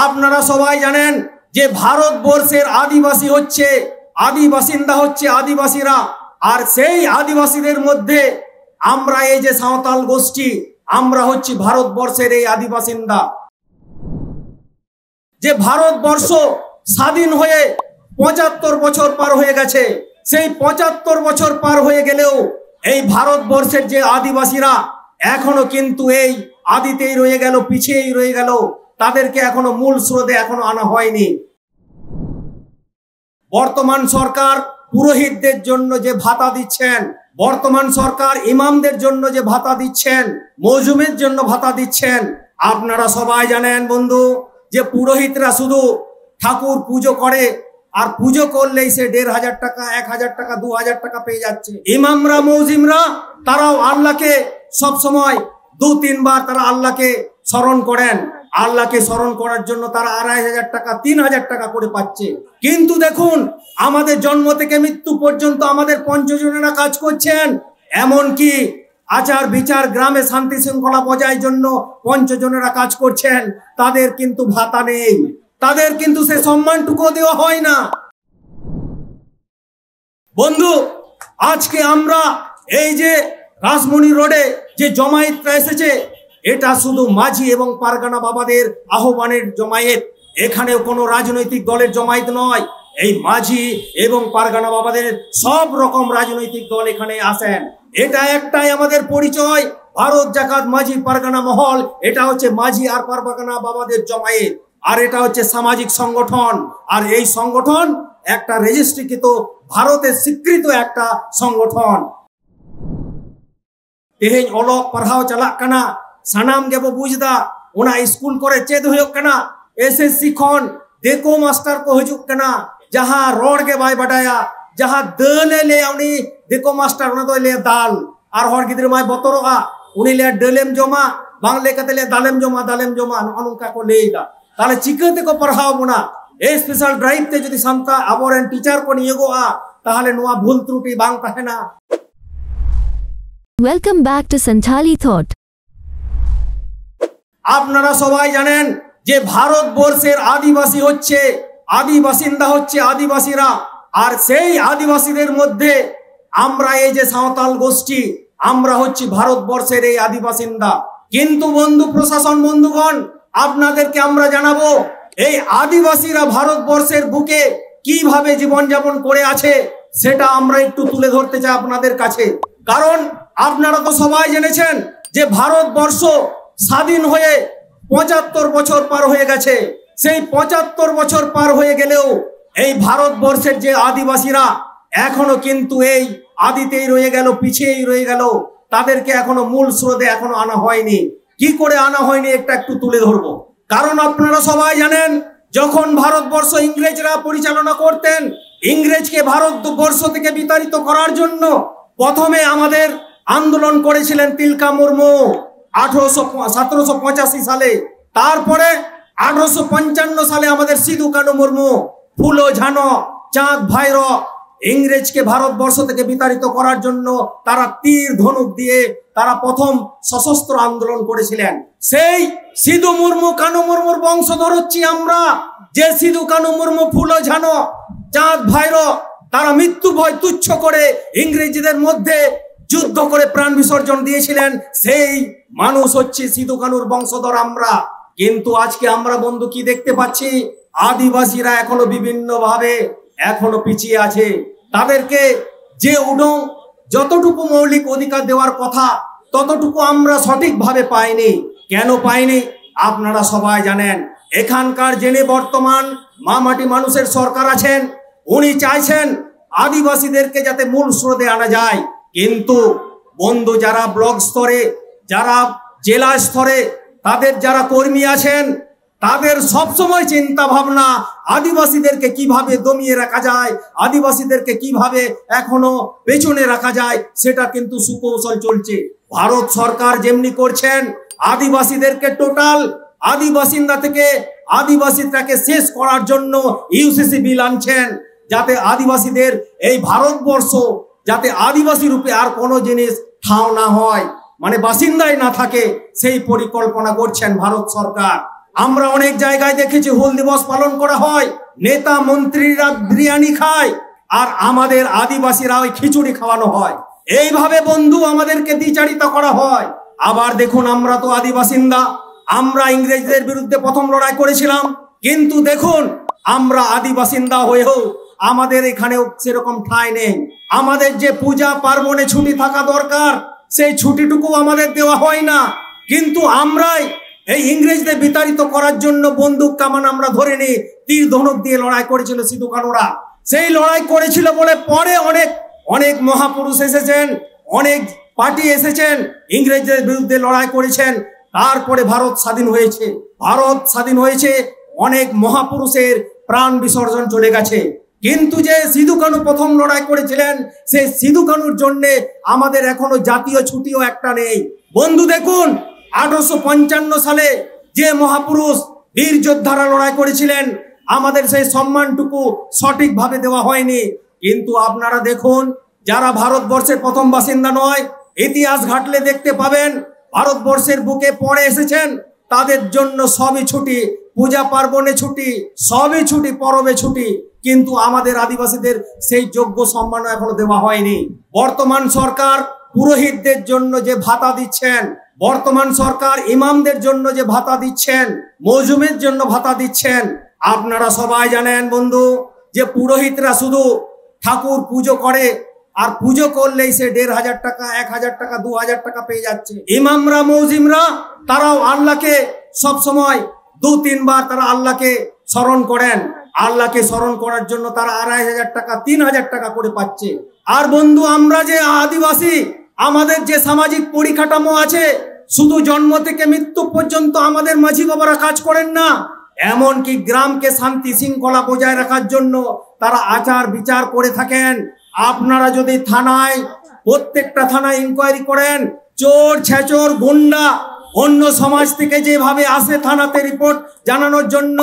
আপনারা সবাই জানেন যে ভারতবর্ষের আদিবাসী হচ্ছে আদিবাসিন্দা হচ্ছে আদিবাসীরা। আর সেই আদিবাসীদের মধ্যে আমরা এই যে সাঁওতাল গোষ্ঠী, আমরা হচ্ছি ভারতবর্ষের এই আদিবাসিন্দা। যে ভারতবর্ষ স্বাধীন হয়ে ৭৫ বছর পার হয়ে গেছে, সেই ৭৫ বছর পার হয়ে গেলেও এই ভারতবর্ষের যে আদিবাসীরা এখনো কিন্তু এই আদিতেই রয়ে গেল, পিছিয়েই রয়ে গেল। তাদেরকে এখনো মূল স্রোতে এখনো আনা হয়নি। বর্তমান সরকার পুরোহিতদের জন্য যে ভাতা দিচ্ছেন, বর্তমান সরকার ইমামদের জন্য যে ভাতা দিচ্ছেন, মৌজুমের জন্য ভাতা দিচ্ছেন, আপনারা সবাই জানেন বন্ধু যে পুরোহিতরা শুধু ঠাকুর পুজো করে, আর পুজো করলেই সে ১৫০০ টাকা, ১০০০ টাকা, ২০০০ টাকা পেয়ে যাচ্ছে। ইমামরা মৌজিমরা তারাও আল্লাহকে সবসময় ২-৩ বার তারা আল্লাহকে স্মরণ করেন। আল্লাহকে স্মরণ করার জন্য তারা ২৫০০ টাকা, ৩০০০ টাকা করে পাচ্ছে। কিন্তু দেখুন আমাদের জন্ম থেকে মৃত্যু পর্যন্ত আমাদের পঞ্চজনেরা কাজ করছেন। এমনকি আচার বিচার গ্রামে শান্তি শৃঙ্খলা বজায়ের জন্য পঞ্চজনেরা কাজ করছেন। তাদের কিন্তু ভাতা নেই, তাদের কিন্তু সে সম্মানটুকু দেওয়া হয় না। বন্ধু, আজকে আমরা এই যে রাসমণি রোডে যে জমায়েতটা এসেছে, এটা শুধু মাঝি এবং পারগানা বাবাদের আহ্বানের জমায়েত। এখানেও কোনো রাজনৈতিক দলের জমায়েত নয়। এই মাঝি এবং পারগানা বাবাদের সব রকম রাজনৈতিক দল এখানে আসেন। এটা একটাই আমাদের পরিচয়, ভারত জাকাত মাঝি পারগানা মহল। এটা হচ্ছে মাঝি আর পারগানা বাবাদের জমায়েত, আর এটা হচ্ছে সামাজিক সংগঠন। আর এই সংগঠন একটা রেজিস্ট্রিকৃত ভারতের স্বীকৃত একটা সংগঠন। तेहेज ओलोक पढ़ाव चला कना सानाम गेबो बुझदा ओना स्कूल करे चेद होयोग कना। एसएससी खन देखो मास्टर को हजुक कना जहां रोड के बाय बडाया, जहां दले ले उनी देखो मास्टर ओना तो ले दाल और हर गिद्र माय बतरोगा उनी ले डलेम जमा बांग्ले कते ले दालेम जमा अनुका को लेगा। ताले चिकते को पढ़ाव बोना ए स्पेशल ड्राइव ते जदि सामता आबोरेन टीचर को नियोगोआ ताहले नोआ भूल त्रुटि बांग ताहेना। Welcome back to Santali Thought. আপনারা সবাই জানেন যে ভারতবর্ষের আদিবাসী হচ্ছে আদিবাসিন্দা হচ্ছে আদিবাসীরা। আর সেই আদিবাসীদের মধ্যে আমরা এই যে সাঁওতাল গোষ্ঠী, আমরা হচ্ছি ভারতবর্ষের এই আদিবাসিন্দা। কিন্তু বন্ধু প্রশাসন বন্ধুগণ, আপনাদেরকে আমরা জানাবো এই আদিবাসীরা ভারতবর্ষের বুকে কিভাবে জীবনযাপন করে আছে সেটা আমরা একটু তুলে ধরতে চাই আপনাদের কাছে। কারণ আপনারা তো সবাই জেনেছেন যে ভারতবর্ষ স্বাধীন হয়ে ৭৫ বছর পার হয়ে গেছে। সেই ৭৫ বছর পার হয়ে গেলেও এই ভারতবর্ষের যে আদিবাসীরা এখনো কিন্তু এই আদিতেই রয়ে গেল, পিছিয়েই রয়ে গেল। তাদেরকে এখনো মূল স্রোতে এখনো আনা হয়নি। কি করে আনা হয়নি এটা একটু তুলে ধরবো। কারণ আপনারা সবাই জানেন যখন ভারতবর্ষ ইংরেজরা পরিচালনা করতেন, ইংরেজকে ভারতবর্ষ থেকে বিতাড়িত করার জন্য প্রথমে আমাদের আন্দোলন করেছিলেন তিলকা মুর্মু 1785 সালে। তারপরে 1855 সালে আমাদের সিধু কানু মুর্মু, ফুলো ঝানো, চাঁদ ভাইর ইংরেজকে ভারতবর্ষ থেকে বিতাড়িত করার জন্য তারা তীর ধনুক দিয়ে তারা প্রথম সশস্ত্র আন্দোলন করেছিলেন। সেই সিধু মুর্মু কানু মুর্মুর বংশধর হচ্ছি আমরা। যে সিধু কানু মুর্মু, ফুলো ঝানো, চাঁদ ভাইর তারা মৃত্যু ভয় তুচ্ছ করে ইংরেজদের মধ্যে যুদ্ধ করে প্রাণ বিসর্জন দিয়েছিলেন, সেই মানুষ হচ্ছে সিধু কানুর বংশধর আমরা। কিন্তু আজকে আমরা বন্ধু কি দেখতে পাচ্ছি, আদিবাসীরা এখনো বিভিন্ন ভাবে এখনো পিছিয়ে আছে। তাদেরকে যে যতটুকু মৌলিক অধিকার দেওয়ার কথা ততটুকু আমরা সঠিকভাবে পাইনি। কেন পাইনি আপনারা সবাই জানেন। এখানকার যিনি বর্তমান মামাটি মানুষের সরকার আছেন, উনি চাইছেন আদিবাসীদেরকে যাতে মূল স্রোতে আনা যায়। কিন্তু বন্ধু যারা ব্লক স্তরে, যারা জেলা স্তরে তাদের যারা কর্মী আছেন, তাদের সবসময় চিন্তা ভাবনা আদিবাসীদেরকে কিভাবে দমিয়ে রাখা যায়, আদিবাসীদেরকে কিভাবে এখনো পেছনে রাখা যায় সেটা কিন্তু সুকৌশল চলছে। ভারত সরকার যেমনি করছেন আদিবাসীদেরকে টোটাল আদিবাসিন্দা থেকে আদিবাসীটাকে শেষ করার জন্য ইউসিসি বিল আনছেন, যাতে আদিবাসীদের এই ভারতবর্ষ যাতে আদিবাসী রূপে আর কোনো জিনিস ঠাঁও না হয়, মানে বাসিন্দাই না থাকে, সেই পরিকল্পনা করছেন ভারত সরকার। আমরা অনেক জায়গায় দেখেছি হুল দিবস পালন করা হয়, নেতা মন্ত্রীরা বিরিয়ানি খায় আর আমাদের আদিবাসীরা ওই খিচুড়ি খাওয়ানো হয়। এইভাবে বন্ধু আমাদেরকে দ্বিচারিতা করা হয়। আবার দেখুন, আমরা তো আদিবাসিন্দা, আমরা ইংরেজদের বিরুদ্ধে প্রথম লড়াই করেছিলাম, কিন্তু দেখুন আমরা আদিবাসিন্দা হয়েও আমাদের এখানেও সেরকম ঠাঁই নেই। আমাদের যে পূজা পার্বণে ছুটি থাকা দরকার, সেই ছুটিটুকু আমাদের দেওয়া হয় না। কিন্তু আমরাই এই ইংরেজদের বিতাড়িত করার জন্য বন্দুক কামান আমরা ধরে নি, তীর ধনুক দিয়ে লড়াই করেছিল সিধু কানুরা। সেই লড়াই করেছিল বলে পরে অনেক অনেক মহাপুরুষ এসেছেন, অনেক পার্টি এসেছেন, ইংরেজদের বিরুদ্ধে লড়াই করেছেন। তারপরে ভারত স্বাধীন হয়েছে। ভারত স্বাধীন হয়েছে, অনেক মহাপুরুষের প্রাণ বিসর্জন চলে গেছে। কিন্তু যে সিধু কানু প্রথম লড়াই করেছিলেন, সেই সিধু কানুর জন্য আমাদের এখনো জাতীয় ছুটিও একটা নেই। বন্ধু দেখুন, 1855 সালে যে মহাপুরুষ বীর যোদ্ধারা লড়াই করেছিলেন, আমাদের সেই সম্মানটুকু সঠিকভাবে দেওয়া হয়নি। কিন্তু আপনারা দেখুন, যারা ভারতবর্ষের প্রথম বাসিন্দা নয়, ইতিহাস ঘাটলে দেখতে পাবেন ভারতবর্ষের বুকে পড়ে এসেছেন, তাদের জন্য সবই ছুটি, পূজা পার্বণে ছুটি, সবই ছুটি, পরবে ছুটি। কিন্তু আমাদের আদিবাসীদের সেই যোগ্য সম্মান এখনো দেওয়া হয়নি। বর্তমান সরকার পুরোহিতদের জন্য যে ভাতা দিচ্ছেন, বর্তমান সরকার ইমামদের জন্য যে ভাতা দিচ্ছেন, মজুমের জন্য ভাতা দিচ্ছেন, আপনারা সবাই জানেন বন্ধু যে পুরোহিতরা শুধু ঠাকুর পুজো করে, আর পুজো করলেই সে 1500 টাকা, 1000 টাকা, 2000 টাকা পেয়ে যাচ্ছে। ইমামরা মৌজিমরা তারাও আল্লাহকে সব সময় 2-3 বার তারা আল্লাহকে স্মরণ করেন। আল্লাহকে স্মরণ করার জন্য তারা 2500 টাকা, 3000 টাকা করে পাচ্ছে। আর বন্ধু, আমরা যে আদিবাসী, আমাদের যে সামাজিক পরিকাঠামো আছে, শুধু জন্ম থেকে মৃত্যু পর্যন্ত আমাদের মাঝি বাবারা কাজ করেন না। এমনকি গ্রামকে শান্তি শৃঙ্খলা বজায় রাখার জন্য তারা আচার বিচার করে থাকেন। আপনারা যদি থানায়, প্রত্যেকটা থানায় ইনকোয়ারি করেন, চোর ছেচর গুন্ডা অন্য সমাজ থেকে যেভাবে আসে থানাতে রিপোর্ট জানানোর জন্য,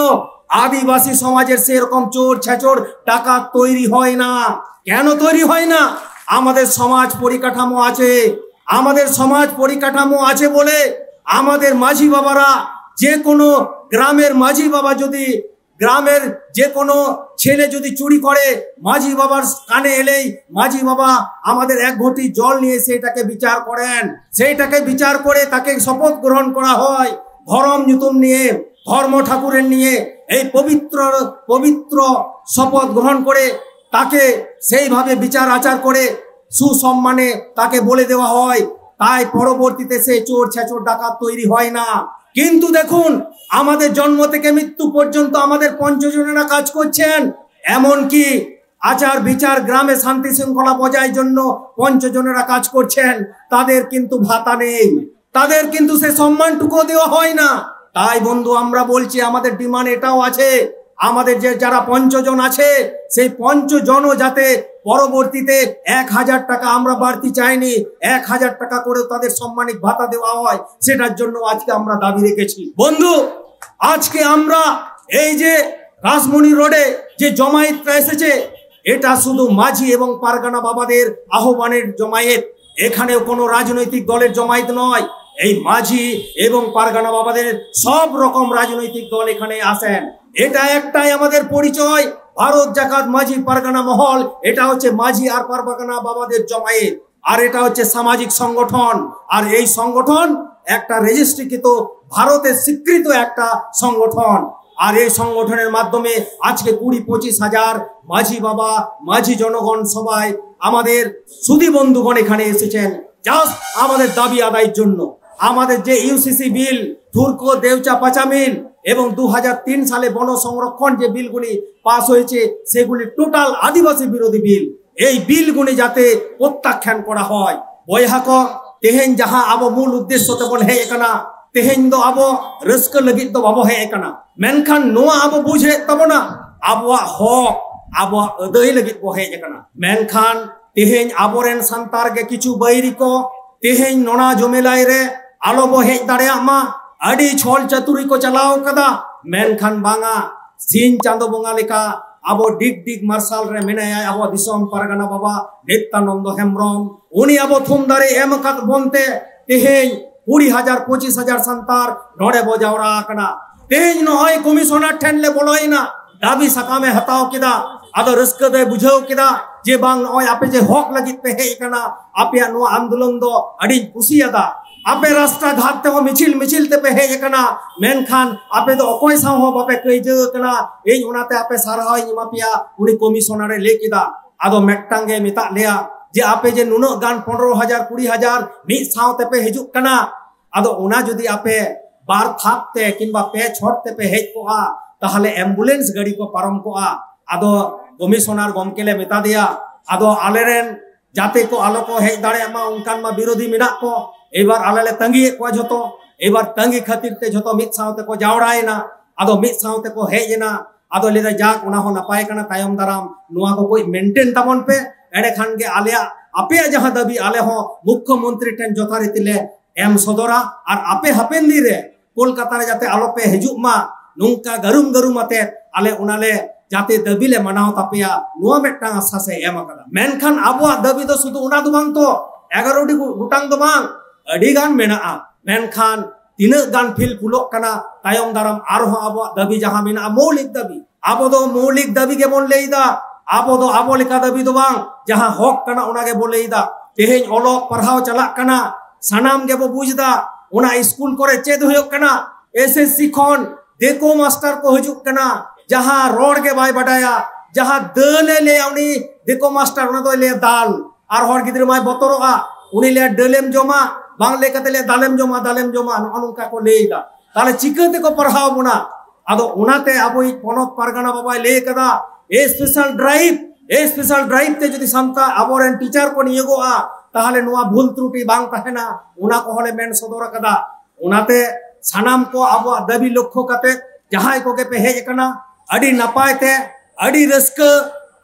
আদিবাসী সমাজের সেরকম চোর ছেচর টাকা তৈরি হয় না। কেন তৈরি হয় না? আমাদের সমাজ পরিকাঠামো আছে। আমাদের সমাজ পরিকাঠামো আছে বলে আমাদের মাঝি বাবারা, যে কোনো গ্রামের মাঝি বাবা যদি, গ্রামের যে কোনো ছেলে যদি চুরি করে, মাঝি বাবার কানে এলেই মাঝি বাবা আমাদের 1 ঘটি জল নিয়ে সেটাকে বিচার করেন। সেইটাকে বিচার করে তাকে শপথ গ্রহণ করা হয় ধর্ম নূতন নিয়ে, ধর্ম ঠাকুরের নিয়ে। এই পবিত্র শপথ গ্রহণ করে তাকে সেইভাবে বিচার আচার করে সুসম্মানে তাকে বলে দেওয়া হয়। তাই পরবর্তীতে সে চোর ছেচর ডাকাত তৈরি হয় না। কিন্তু দেখুন, আমাদের জন্ম থেকে মৃত্যু পর্যন্ত আমাদের পঞ্চজনেরা কাজ করছেন। এমনকি আচার বিচার, গ্রামে শান্তি শৃঙ্খলা বজায়ের জন্য পঞ্চজনেরা কাজ করছেন। তাদের কিন্তু ভাতা নেই, তাদের কিন্তু সে সম্মানটুকু দেওয়া হয় না। তাই বন্ধু, আমরা বলছি, আমাদের ডিমান্ড এটাও আছে, আমাদের যে যারা পঞ্চজন আছে, সেই পঞ্চজনও যাতে পরবর্তীতে 1000 টাকা, আমরা বাড়তি চাইনি, 1000 টাকা করে তাদের সম্মানিক ভাতা দেওয়া হয়, সেটার জন্য আজকে আমরা দাবি রেখেছি। বন্ধু, আজকে আমরা এই যে রাসমণি রোডে যে জমায়েতটা এসেছে, এটা শুধু মাঝি এবং পারগানা বাবাদের আহ্বানের জমায়েত। এখানেও কোনো রাজনৈতিক দলের জমায়েত নয়। এই মাঝি এবং পারগানা বাবাদের সব রকম রাজনৈতিক দল এখানে আসেন। এটা একটাই আমাদের পরিচয়, ভারত জাকাত মাঝি পারগানা মহল। এটা হচ্ছে মাঝি আর পারগানা বাবাদের জমায়েত, আর এটা হচ্ছে সামাজিক সংগঠন। আর এই সংগঠন একটা রেজিস্ট্রিকৃত, ভারতের স্বীকৃত একটা সংগঠন। আর এই সংগঠনের মাধ্যমে আজকে 20-25 হাজার মাঝি বাবা, মাঝি জনগণ সবাই আমাদের সুধী বন্ধুগণ এখানে এসেছেন জাস্ট আমাদের দাবি আদায়ের জন্য। আমাদের যে ইউসিসি বিল, ঠুরকো দেউচা পাচা মিল এবং 2003 সালে বন সংরক্ষণ যে বিলগুলি পাস হয়েছে, সেগুলি টোটাল আদিবাসী বিরোধী বিল। এই বিলগুলি যাতে প্রত্যাখ্যান করা হয়। বয়হাক তেহেন যাহা আবো মূল উদ্দেশ্য তেমন হে একানা, তেহেন দো আবো রস্ক লगित দো বাবো হে একানা, মেনখান নোয়া আবো বুঝে তবো না আবোয়াগ হক আবোয়াগ अदई लगित बो हे एकाना। मेनखान तेहेन आबोरेन सान्तार के किछु बैरी को तेहेन नोना जमेलाई रे आलो बो हेज दाड़ेया मा, आड़ी छल चतुरी को चलाओ कदा। मेनखान बांगा सीन चांदो बोंगा लेका आबो डिग डिग मार्शल रे मेनाया आबो दिसम पारगाना बाबा नित्यानंद हेम्ब्रम। उनी आबो थुम दारे एम कात बोनते तेहेन 20,000-25,000 सान्तार नोड़े बो जावरा आकना। तेज नय कमिशनर ठेन ले बोलोइना दाबी सकामे हताव किदा आदो रस्क दे बुझाव किदा जे बांग नय आपे जे हक लगित पे हेज कना आपे नो आंदोलन दो अडी कुसियादा आपे रास्ता घाट ते मिचिल मिचिल ते पे हेज कना मेनखान आपे दो अकोय साव हो बापे कइजे कना ए उनाते आपे साराव इमा पिया उनी कमिशनर ले किदा आदो मेक्टांगे मिता लेया जे आपे जे नुनो गान 15,000 20,000 मित सावते पे हिजुक कना आदो उना जदि आपे बार थापते किंबा पे छोड़ते पे हेज कोआ ताहले एम्बुलेंस गाड़ी को पारम कोआ आदो कमिशनर गमकेले मिता दिया आदो आलेरेन जाते को आलो को हेज दाड़े मा उनकान मा विरोधी मिना को एबार आलेले तंगी को जतो एबार तंगी खातिर ते जतो मित सावते को जावड़ायना आदो मित सावते को हेजना आदो लेदा जाक उना हो नपाय कना तायम दाराम नुआ को कोई मेंटेन ताबन पे एडे खान के आलिया आपे जहां दाबी आले हो मुख्यमंत्री टेन जथारीति ले एम सदरा और आपे हापेन दी रे कोलकाता रे जाते आलो पे हिजुक मा नुंका गरुम गरुम आते आले उनाले जाते दाबी ले मनाव तापेया नुआ मेटांग आशा से एम आकदा मेनखान आबोआ दाबी दो सुदु उना दु बांग तो 11 डी गुटांग दो बांग अडी गान मेनाआ मेनखान तीन गान फिल पुलोक कना तायम दाराम आरहो आबोआ दाबी जहां मेना मौलिक दाबी आबो दो मौलिक दाबी के बोन लेइदा आबो दो आबो लेका दाबी दो बांग जहां हक कना उना के बोलेइदा तेहेन ओलोक पढ़ाव चलाक कना सानाम के बो बुझदा उना स्कूल करे चेद होयक कना एसएससी खन देखो मास्टर को हजुक कना जहां रोड के बाय बडाया जहां दले ले उनी देखो मास्टर उना तो ले दाल और हर गिद्र माय बतरोआ उनी ले दलेम जमा बांग ले कते ले दालेम जमा अनुका को लेइदा ताले चिकते को पढ़ाव बुना आदो उनाते आबो पनत पारगाना बाबा ले कदा ए स्पेशल ड्राइव ते जदि सामता आबोरेन टीचर को नियोगोआ ताहले नुआ भूल त्रुटि बांग तहेना उना को हले मेन सदर कदा उनाते सानाम को आबो दाबी लक्ष्य कते जहां को के पे हेज कना अडी नपाय ते अडी रस्क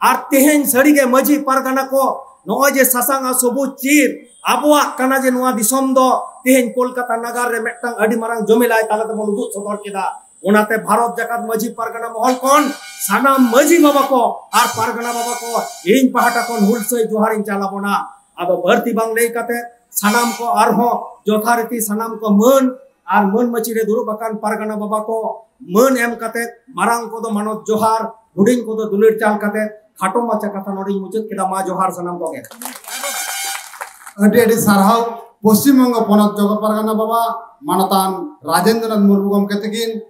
आर तेहेन सड़ी के मजी पारगाना को नो जे सासांगा सबु चीर आबोआ कना जे नुआ दिसम दो तेहेन कोलकाता नगर रे मेटंग अडी मारंग जमिलाय ताले ते बोल दुत सदर केदा उनाते भारत जाकात मजी पारगाना महल कोन सानाम मजी बाबा को आर पारगाना बाबा को इन पहाटा कोन हुलसई जोहारिन चालाबोना अब भर्ती बांग ले कते सानाम को आरहो जथारीति सानाम को मन आर मन मचिरे दुरु बकान पारगाना बाबा को मन एम कते मारांग को दो मानत जोहार हुडिंग को दो दुलिर चाल कते खाटो माचा कथा नोडी मुचत केदा मा जोहार सानाम को गे अडी अडी सारहाव पश्चिम बंग पनत जगत पारगाना बाबा मानतान राजेंद्रनाथ मुर्मू गमके तकिन